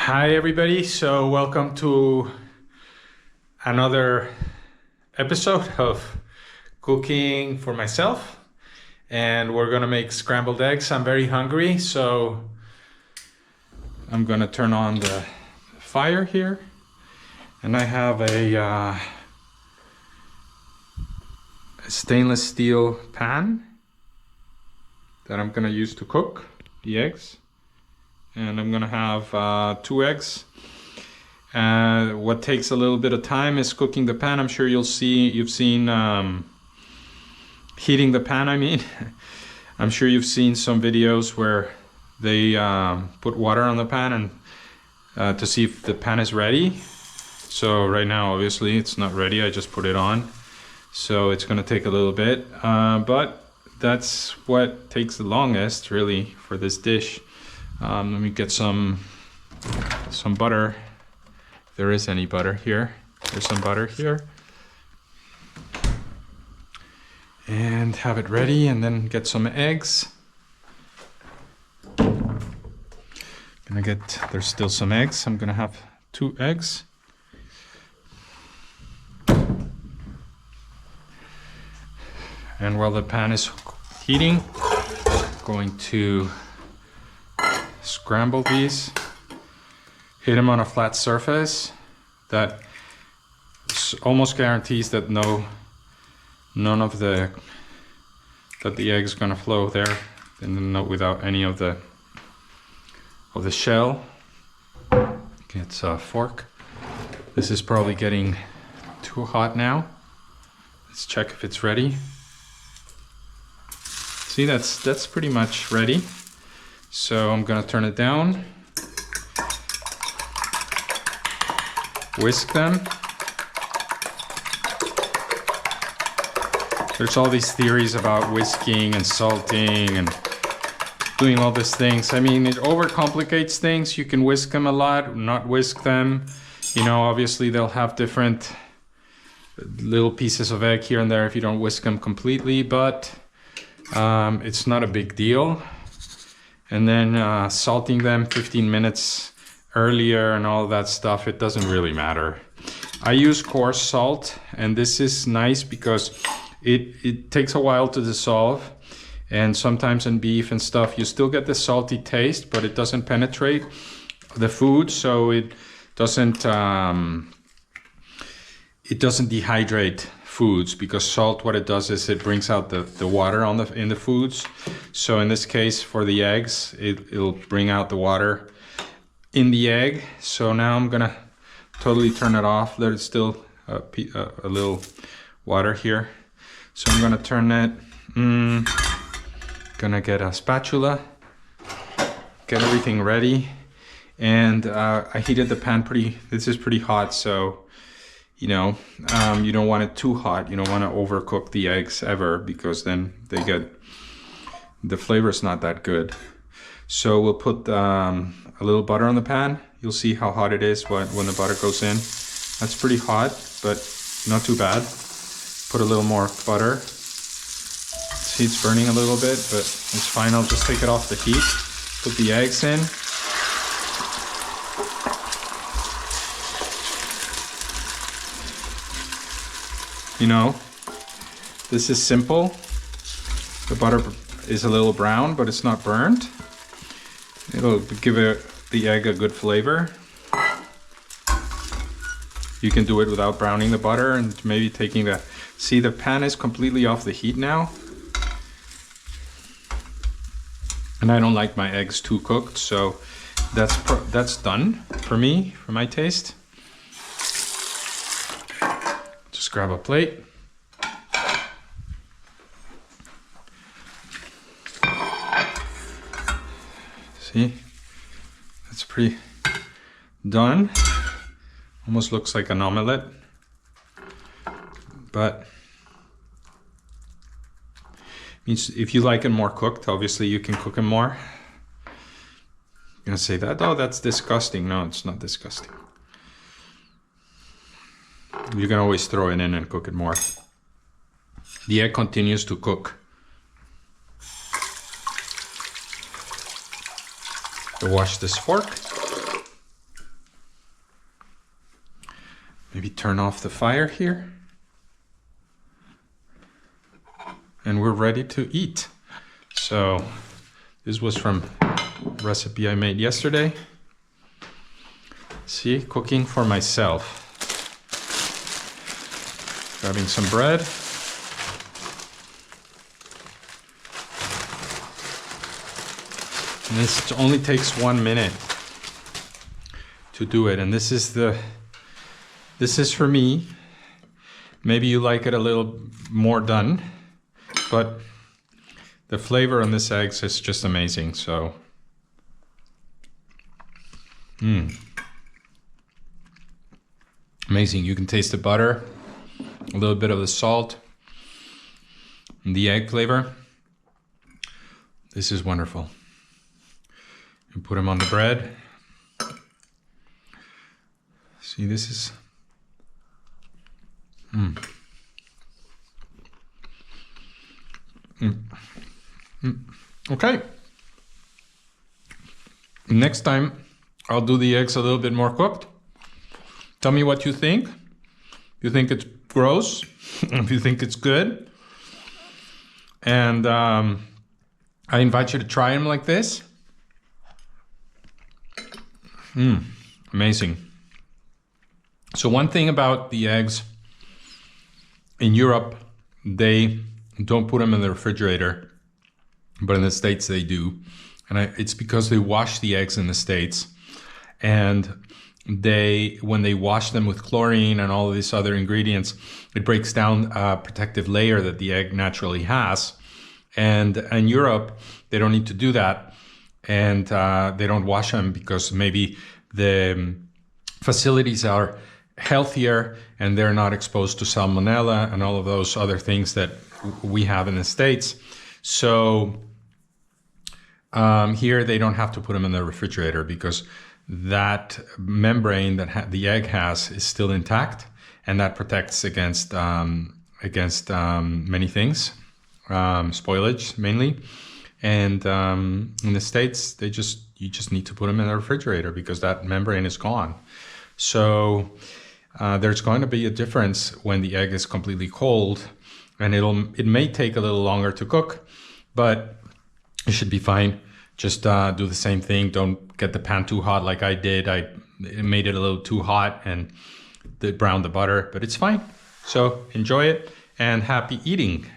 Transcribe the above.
Hi everybody, so welcome to another episode of cooking for myself, and we're gonna make scrambled eggs. I'm very hungry, so I'm gonna turn on the fire here, and I have a stainless steel pan that I'm gonna use to cook the eggs. And I'm gonna have 2 eggs. What takes a little bit of time is cooking the pan. I'm sure you've seen heating the pan. I'm sure you've seen some videos where they put water on the pan and to see if the pan is ready. So right now, obviously, it's not ready. I just put it on, so it's gonna take a little bit. But that's what takes the longest, really, for this dish. Let me get some butter. If there is any butter here. There's some butter here. And have it ready, and then get some eggs. There's still some eggs. I'm gonna have 2 eggs. And while the pan is heating, I'm going to scramble these, hit them on a flat surface. That almost guarantees that none of the egg's gonna flow there, and not without any of the shell. Get a fork. This is probably getting too hot now. Let's check if it's ready. See, that's pretty much ready. So I'm gonna turn it down, whisk them. There's all these theories about whisking and salting and doing all these things. I mean, it overcomplicates things. You can whisk them a lot, not whisk them. You know, obviously they'll have different little pieces of egg here and there if you don't whisk them completely, but it's not a big deal. And then salting them 15 minutes earlier and all that stuff, it doesn't really matter. I use coarse salt, and this is nice because it takes a while to dissolve. And sometimes in beef and stuff, you still get the salty taste, but it doesn't penetrate the food, so it doesn't dehydrate foods, because salt, what it does is it brings out the water in the foods. So in this case, for the eggs, it'll bring out the water in the egg. So now I'm gonna totally turn it off. There's still a little water here. So I'm gonna turn it, gonna get a spatula, get everything ready. And I heated the pan this is pretty hot, so you know, you don't want it too hot. You don't want to overcook the eggs ever, because then the flavor's not that good. So we'll put a little butter on the pan. You'll see how hot it is when the butter goes in. That's pretty hot, but not too bad. Put a little more butter. See, it's burning a little bit, but it's fine. I'll just take it off the heat. Put the eggs in. You know, this is simple. The butter is a little brown, but it's not burned. It'll give the egg a good flavor. You can do it without browning the butter, and maybe taking see, the pan is completely off the heat now. And I don't like my eggs too cooked, so that's done for me, for my taste. Just grab a plate. See, that's pretty done. Almost looks like an omelette, but means if you like it more cooked, obviously you can cook it more. You're gonna say that, oh, that's disgusting. No, it's not disgusting. You can always throw it in and cook it more. The egg continues to cook. Wash this fork. Maybe turn off the fire here. And we're ready to eat. So this was from a recipe I made yesterday. See, cooking for myself. Grabbing some bread. And this only takes 1 minute to do it. And this is for me. Maybe you like it a little more done, but the flavor on this eggs is just amazing. So, amazing. You can taste the butter, a little bit of the salt, and the egg flavor. This is wonderful. And put them on the bread. See, this is... Okay. Next time, I'll do the eggs a little bit more cooked. Tell me what you think. If you think it's gross, if you think it's good. And I invite you to try them like this. Amazing. So one thing about the eggs, in Europe, they don't put them in the refrigerator, but in the States they do. And it's because they wash the eggs in the States. And when they wash them with chlorine and all of these other ingredients, it breaks down a protective layer that the egg naturally has. And in Europe, they don't need to do that. And they don't wash them because maybe the facilities are healthier and they're not exposed to salmonella and all of those other things that we have in the States. So here they don't have to put them in the refrigerator because that membrane that the egg has is still intact, and that protects against many things, spoilage mainly. And in the States, you just need to put them in the refrigerator because that membrane is gone. So there's going to be a difference when the egg is completely cold, and it may take a little longer to cook, but it should be fine. Just do the same thing. Don't get the pan too hot like I did. I made it a little too hot and browned the butter, but it's fine. So enjoy it and happy eating.